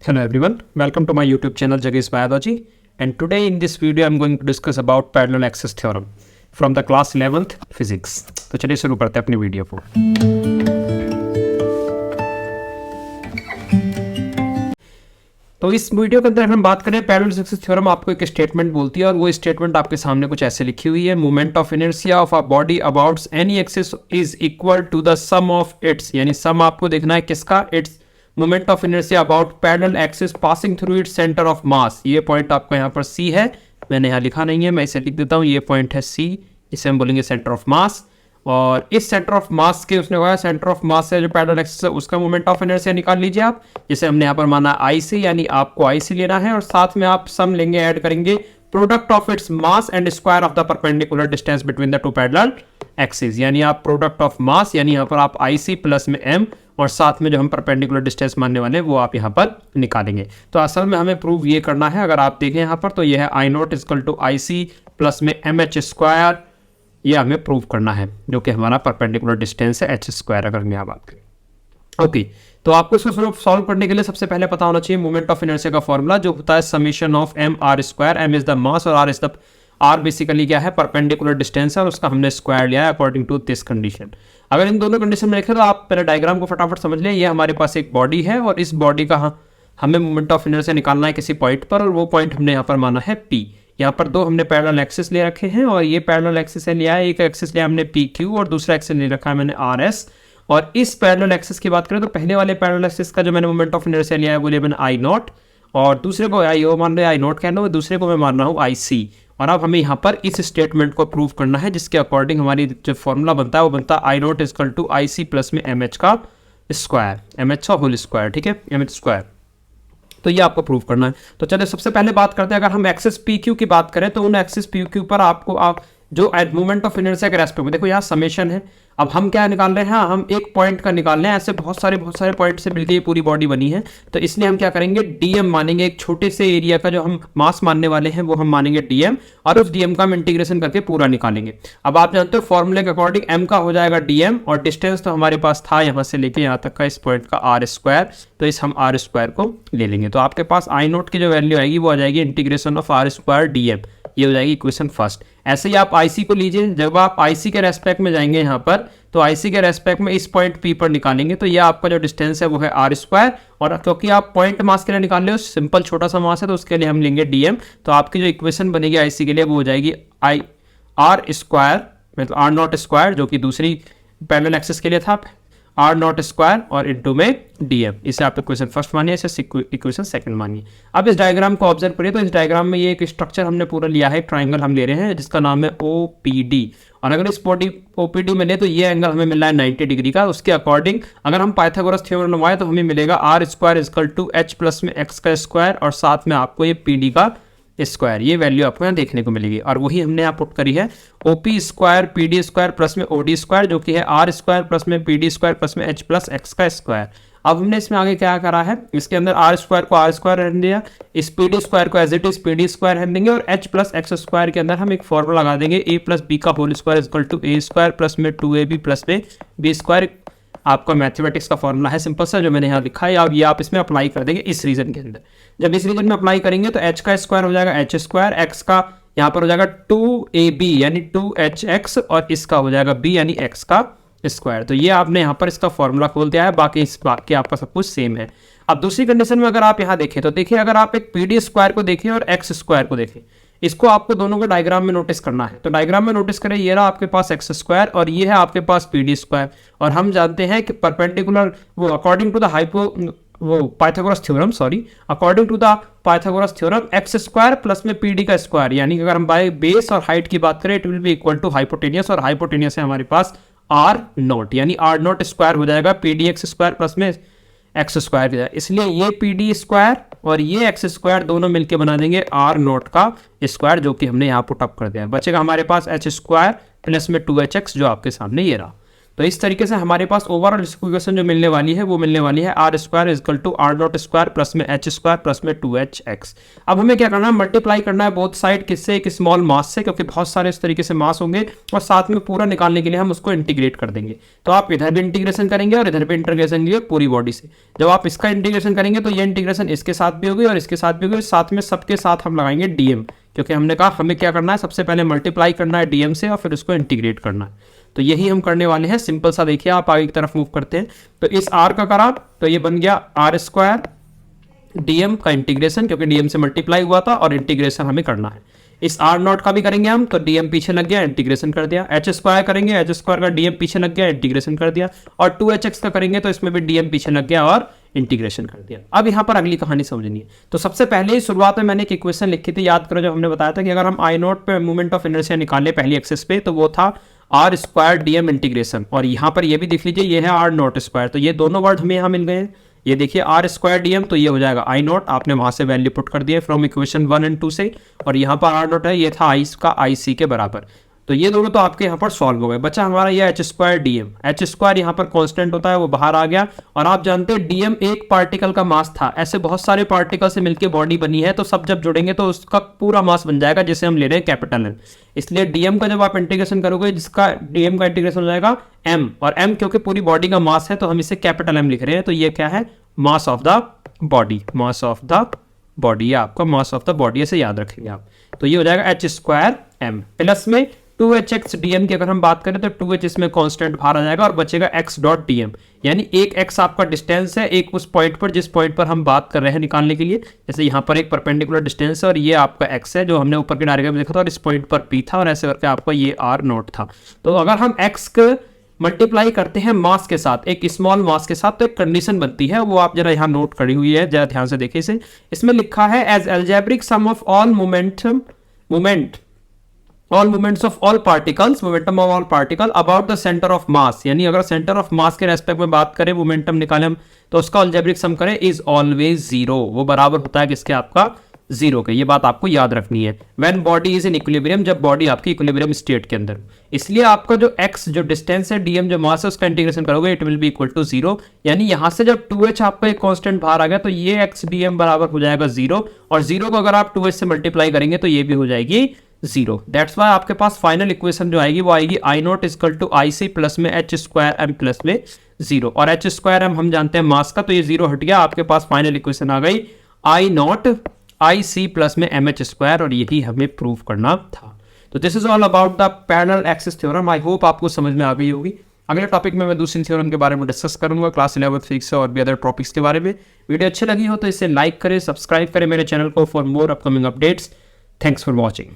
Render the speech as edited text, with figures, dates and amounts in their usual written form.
Hello everyone, welcome to my YouTube channel Jaggesh Biology, and today in this video I'm going to discuss about parallel access theorem from the class 11th physics. तो चलिए शुरू करते हैं अपनी video को। तो इस video के अंदर हम बात करें पैरेलल एक्सिस थ्योरम आपको एक स्टेटमेंट बोलती है और वो स्टेटमेंट आपके सामने कुछ ऐसे लिखी हुई है। Moment of inertia of a body about any axis is equal to the sum of its, यानी सम आपको देखना है किसका, its moment of inertia about parallel axis passing through its centre of mass. ये पॉइंट आपको यहाँ पर सी है, मैंने यहाँ लिखा नहीं है, मैं इसे लिख देता हूँ। ये पॉइंट है सी, इसे हम बोलेंगे सेंटर ऑफ मास। और इस सेंटर ऑफ मास के उसने कहा सेंटर ऑफ मास से जो पैरेलल एक्सिस है उसका मोमेंट ऑफ इनर्शिया निकाल लीजिए आप, जिसे हमने यहाँ पर माना आई सी, यानी आपको आई सी लेना है और साथ में आप सम लेंगे, ऐड करेंगे product of its mass and square of the perpendicular distance between the two parallel axis, यानी आप प्रोडक्ट ऑफ मास, यानी यहाँ पर आप आई सी प्लस में एम और साथ में जो हम परपेंडिकुलर डिस्टेंस मानने वाले हैं वो आप यहाँ पर निकालेंगे। तो असल में हमें प्रूव ये करना है, अगर आप देखें यहाँ पर तो ये है I naught equal to I C plus में एम एच स्क्वायर, ये हमें प्रूव करना है जो कि हमारा परपेंडिकुलर डिस्टेंस है एच स्क्वायर, अगर हम यहाँ बात करें। ओके, तो आपको इसको सॉल्व करने के लिए सबसे पहले पता होना चाहिए मोमेंट ऑफ इनर्शिया का फॉर्मूला जो होता है summation of M R square. M is the mass और R is the, R basically क्या है, परपेंडिकुलर डिस्टेंस है और उसका हमने स्क्वायर लिया है अकॉर्डिंग टू दिस कंडीशन। अगर इन दोनों कंडीशन में देखें तो आप पहले डायग्राम को फटाफट समझ लें। ये हमारे पास एक बॉडी है और इस बॉडी का हमें मोमेंट ऑफ इनर्शिया निकालना है किसी पॉइंट पर, और वो पॉइंट हमने यहाँ पर माना है पी। यहाँ पर दो हमने पैरेलल एक्सिस ले रखे हैं और ये पैरेलल एक्सिस है लिया है, एक एक्सिस लिया हमने पी क्यू और दूसरा एक्सिस ले रखा है मैंने आर एस। और इस पैरेलल एक्सिस की बात करें तो पहले वाले पैरेलल एक्सिस का जो मैंने मोमेंट ऑफ इनर्शिया लिया है वो लिया मैंने आई नॉट, और दूसरे को आई ओ मान रहे आई नॉट कह लो, दूसरे को मैं मान रहा हूँ आई सी। और अब हमें यहाँ पर इस स्टेटमेंट को प्रूव करना है जिसके अकॉर्डिंग हमारी जो फॉर्मूला बनता है वो बनता है I naught equal to I C plus में एम एच का स्क्वायर, एम एच का होल स्क्वायर, ठीक है, एम एच स्क्वायर। तो ये आपको प्रूव करना है। तो चलिए सबसे पहले बात करते हैं, अगर हम एक्सिस पी क्यू की बात करें तो उन एक्सिस पी क्यू पर आपको जो मोमेंट ऑफ इनर्शिया के रेस्पेक्ट में देखो यहाँ समेशन है। अब हम क्या निकाल रहे हैं, हम एक पॉइंट का निकाल रहे हैं, ऐसे बहुत सारे पॉइंट से मिलकर ये पूरी बॉडी बनी है। तो इसलिए हम क्या करेंगे, डीएम मानेंगे, एक छोटे से एरिया का जो हम मास मानने वाले हैं वो हम मानेंगे डीएम, और उस डीएम का हम इंटीग्रेशन करके पूरा निकालेंगे। अब आप जानते हो फॉर्मूले के अकॉर्डिंग एम का हो जाएगा डीएम और डिस्टेंस तो हमारे पास था यहाँ से लेके यहाँ तक का इस पॉइंट का आर स्क्वायर, तो इस हम आर स्क्वायर को ले लेंगे। तो आपके पास आई नोट की जो वैल्यू आएगी वो आ जाएगी integration of R square D M, ये हो जाएगी इक्वेशन फर्स्ट। ऐसे ही आप आईसी को लीजिए, जब आप आईसी के रेस्पेक्ट में जाएंगे यहाँ पर तो आईसी के रेस्पेक्ट में इस पॉइंट पी पर निकालेंगे तो ये आपका जो डिस्टेंस है वो है आर स्क्वायर, और क्योंकि आप पॉइंट मास के लिए निकाल रहे हो, सिंपल छोटा सा मास है तो उसके लिए हम लेंगे डीएम। तो आपकी जो इक्वेशन बनेगी आईसी के लिए वो हो जाएगी आई आर स्क्वायर, मतलब आर नॉट स्क्वायर जो कि दूसरी पैरेलल एक्सिस के लिए था, आर नॉट स्क्वायर और इनटू में डीएम। इसे आप इक्वेशन फर्स्ट मानिए, इसे इक्वेशन सेकंड मानिए। अब इस डायग्राम को ऑब्जर्व करिए, तो इस डायग्राम में ये एक स्ट्रक्चर हमने पूरा लिया है, ट्राइंगल हम ले रहे हैं जिसका नाम है ओपीडी, और अगर इस बॉडी ओपीडी में ले तो ये एंगल हमें मिल रहा है 90 डिग्री का। उसके अकॉर्डिंग अगर हम पाइथागोरस थ्योरम लगाएं तो हमें मिलेगा R square equal to H plus में एक्स का स्क्वायर और साथ में आपको ये पीडी का स्क्वायर, ये वैल्यू आपको यहाँ देखने को मिलेगी। और वही हमने यहाँ पुट करी है OP square PD square plus में ओडी स्क्वायर जो कि है आर स्क्वायर प्लस में पीडी स्क्वायर प्लस में एच प्लस एक्स का स्क्वायर। अब हमने इसमें आगे क्या करा है, इसके अंदर आर स्क्वायर को आर स्क्वायर रहने दिया, इस पीडी स्क्वायर को as it is PD square रहने देंगे, और एच प्लस एक्स स्क्वायर के अंदर हम एक फॉर्मूला लगा देंगे ए प्लस बी का whole square equal to A square plus में 2ab प्लस में बी स्क्वायर। आपका मैथमेटिक्स का फॉर्मूला है सिंपल सा जो मैंने यहाँ लिखा है, अब ये आप इसमें अप्लाई कर देंगे इस रीजन के अंदर। जब इस रीजन में अप्लाई करेंगे तो एच का स्क्वायर हो जाएगा एच स्क्वायर, एक्स का यहाँ पर हो जाएगा 2ab यानी 2hx और इसका हो जाएगा b यानी x का स्क्वायर। तो ये आपने यहाँ पर इसका फॉर्मूला खोल दिया है, बाकी इस बाकी आपका सब कुछ सेम है। अब दूसरी कंडीशन में अगर आप यहाँ देखें तो देखिए, अगर आप एक पीडी स्क्वायर को देखें और एक्स स्क्वायर को देखें, इसको आपको दोनों को डायग्राम में नोटिस करना है। तो डायग्राम में नोटिस करें, ये रहा आपके पास एक्स स्क्वायर और ये है आपके पास पीडी स्क्वायर, और हम जानते हैं कि परपेंडिकुलर वो according to the Pythagoras theorem, according to the Pythagoras theorem x square plus में पीडी का स्क्वायर, यानी कि अगर हम बाय बेस और हाइट की बात करें it will be equal to hypotenuse, और हाइपोटेनियस है हमारे पास आर नोट, यानी आर नोट स्क्वायर हो जाएगा पीडी एक्स स्क्वायर प्लस में एक्स स्क्वायर। इसलिए ये पीडी स्क्वायर और ये एक्स स्क्वायर दोनों मिलके बना देंगे आर नोट का स्क्वायर, जो कि हमने यहाँ पुट अप कर दिया है। बचेगा हमारे पास एच स्क्वायर प्लस में 2hx जो आपके सामने ये रहा। तो इस तरीके से हमारे पास ओवरऑल इक्वेशन जो मिलने वाली है वो मिलने वाली है R square is equal to R naught square plus में एच स्क्वायर प्लस में 2hx। अब हमें क्या करना है, मल्टीप्लाई करना है बोथ साइड किससे, एक स्मॉल मास से, क्योंकि बहुत सारे इस तरीके से मास होंगे और साथ में पूरा निकालने के लिए हम उसको इंटीग्रेट कर देंगे। तो आप इधर भी इंटीग्रेशन करेंगे और इधर भी इंटीग्रेशन करेंगे पूरी बॉडी से। जब आप इसका इंटीग्रेशन करेंगे तो ये इंटीग्रेशन इसके साथ भी होगी और इसके साथ भी होगी, साथ में सबके साथ हम लगाएंगे डीएम, क्योंकि हमने कहा हमें क्या करना है, सबसे पहले मल्टीप्लाई करना है डीएम से और फिर उसको इंटीग्रेट करना है। तो यही हम करने वाले हैं, सिंपल सा। देखिए आप आगे की तरफ मूव करते हैं तो इस आर का करा तो ये बन गया आर स्क्वायर डीएम का इंटीग्रेशन, क्योंकि डीएम से मल्टीप्लाई हुआ था और इंटीग्रेशन हमें करना है। इस आर नॉट का भी करेंगे हम तो डीएम पीछे लग गया, इंटीग्रेशन कर दिया। एच स्क्वायर करेंगे, एच स्क्वायर का डीएम पीछे लग गया, इंटीग्रेशन कर दिया। और 2hx का करेंगे तो इसमें भी डीएम पीछे लग गया और इंटीग्रेशन कर दिया। अब यहाँ पर अगली कहानी समझनी है। तो सबसे पहले ही शुरुआत में मैंने एक इक्वेशन लिखी थी, याद करो, जब हमने बताया था कि अगर हम आई नॉट पे मोमेंट ऑफ इनर्शिया निकाले पहली एक्सेस पे तो वो था आर स्क्वायर डीएम इंटीग्रेशन। और यहाँ पर ये भी देख लीजिए, ये है आर नॉट स्क्वायर। तो ये दोनों वर्ड हमें यहाँ मिल गए हैं। ये देखिए आर स्क्वायर डीएम, तो ये हो जाएगा आई नॉट, आपने वहां से वैल्यू पुट कर दिया फ्रॉम इक्वेशन 1 और 2 से। और यहाँ पर आर नॉट है, ये था आई का आई सी के बराबर। तो ये दोनों तो आपके यहाँ पर सॉल्व हो गए। बचा हमारा ये H square DM. H square यहाँ पर कांस्टेंट होता है, वो बाहर आ गया। और आप जानते हैं डीएम एक पार्टिकल का मास था। ऐसे बहुत सारे पार्टिकल से मिलकर बॉडी बनी है, तो सब जब जुड़ेंगे तो उसका पूरा मास बन जाएगा, जिसे हम ले रहे हैं कैपिटल एम। इसलिए डीएम का जब आप इंटीग्रेशन करोगे, जिसका डीएम का इंटीग्रेशन हो जाएगा एम, और एम क्योंकि पूरी बॉडी का मास है तो हम इसे कैपिटल एम लिख रहे हैं। तो ये क्या है, mass of the body, mass of the body, आपका मास ऑफ द बॉडी, ऐसे याद रखेंगे आप। तो ये हो जाएगा एच स्क्वायर एम प्लस में 2hx dm की अगर हम बात करें तो 2h इसमें कांस्टेंट बाहर आ जाएगा और बचेगा x डॉट dm, यानी एक x आपका डिस्टेंस है, एक उस पॉइंट पर जिस पॉइंट पर हम बात कर रहे हैं निकालने के लिए। जैसे यहाँ पर एक परपेंडिकुलर डिस्टेंस है और ये आपका x है जो हमने ऊपर के डायग्राम में देखा था, और इस पॉइंट पर p था और ऐसे करके आपका ये r नॉट था। तो अगर हम x को मल्टीप्लाई करते हैं मास के साथ, एक स्मॉल मास के साथ, तो एक कंडीशन बनती है, वो आप जरा यहाँ नोट करी हुई है, जरा ध्यान से देखिए इसे। इसमें लिखा है as algebraic sum of all all moments of all particles, momentum of all particle about the centre of mass. यानी अगर सेंटर ऑफ मास के रेस्पेक्ट में बात करें, मोमेंटम निकाले हम, तो उसका अलजेब्रिक सम करें इज ऑलवेज जीरो, वो बराबर होता है किसके, आपका जीरो के। ये बात आपको याद रखनी है। When body is in equilibrium, जब बॉडी आपकी इक्विलिब्रियम स्टेट के अंदर। इसलिए आपका जो x जो डिस्टेंस है, डीएम जो मास है, उसका इंटीग्रेशन करोगे it will be equal to zero. यानी यहां से जब 2h आपका एक कांस्टेंट बाहर आ गया तो ये x डीएम बराबर हो जाएगा जीरो, और जीरो को अगर आप 2h से मल्टीप्लाई करेंगे तो ये भी हो जाएगी जीरो। दैट्स वाई आपके पास फाइनल इक्वेशन जो आएगी वो आएगी I naught is equal to I C plus में एच स्क्वायर एम प्लस में जीरो। और एच स्क्वायर एम हम जानते हैं मास का, तो ये जीरो हट गया, आपके पास फाइनल इक्वेशन आ गई आई नॉट आई सी प्लस में एम एच स्क्वायर, और यही हमें प्रूव करना था। तो this is all about the parallel axis theorem. I hope आपको समझ में आ गई होगी। अगले टॉपिक में मैं दूसरी थ्योरम के बारे में डिस्कस करूंगा, क्लास 11 फिजिक्स और भी अदर टॉपिक्स के बारे में। वीडियो अच्छी लगी हो तो इसे लाइक करें, सब्सक्राइब करें मेरे चैनल को for more upcoming updates. Thanks for watching.